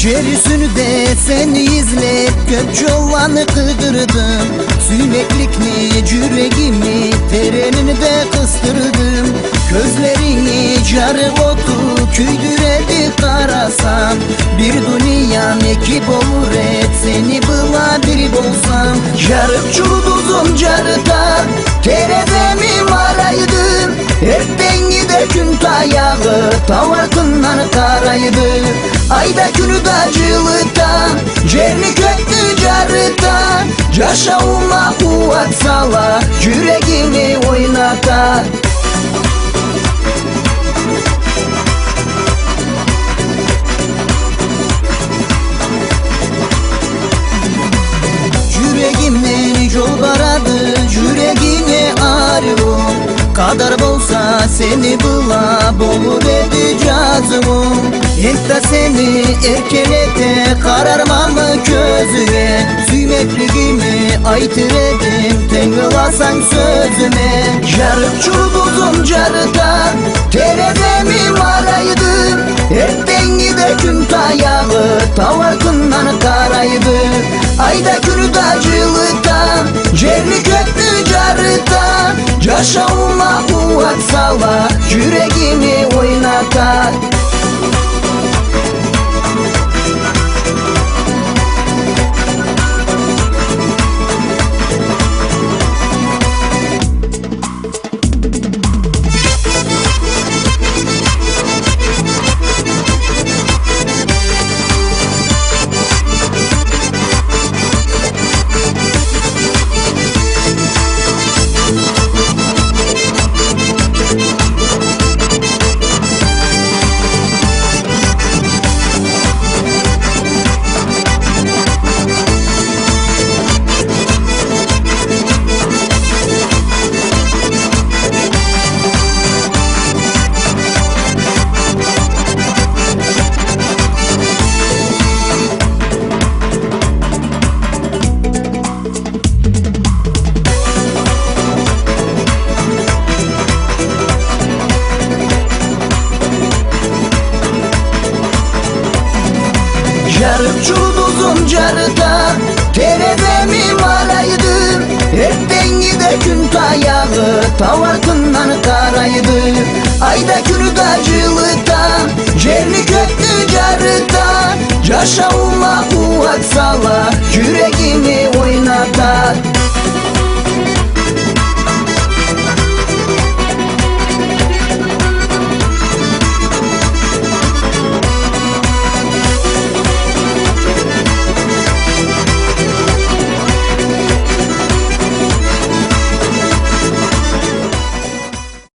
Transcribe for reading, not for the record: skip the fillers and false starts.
Gerisini de seni izlep köp yollarını kıdırdım. Süyneklikni, yüreğimi, terenini de kıstırdım. Gözlerini carı otu, küydüredi karasam. Bir dünyam ekip olur et, seni bıla bir bolsam. Yarıp çurduzum carıda, teredemi maraydım. Hep dengi de gün tayağı, tavarkından karaydı. Ayda günü da cılıktan, cerni köktü carıda. Yaşauma kuvat sala, yüreğimi oynatar. Yüreğimden yol baradı, yüreğine arıyorum. Kadar bolsa seni bula, bolur edeceğim. Hep de seni erkelete, kararmamı gözüme. Süymekliğimi aytiredim, tengılasan sözüme. Yarıp çurduzum carıda, teredemi maraydım. Hep dengi de gün tayağı, tavarkından karaydı. Ayda günü da cılıktan, cerni köktü carıda. Yaşauma kuvat sala, yüreğimi oynatar. Yarıp çurduzum carıda, teredemi maraydım. Hep dengi de gün tayağı, tavarkından karaydı. Ayda günü da cılıktan, cerni köktü carıda. Yaşauma kuvat sala, yüreğimi oynatar.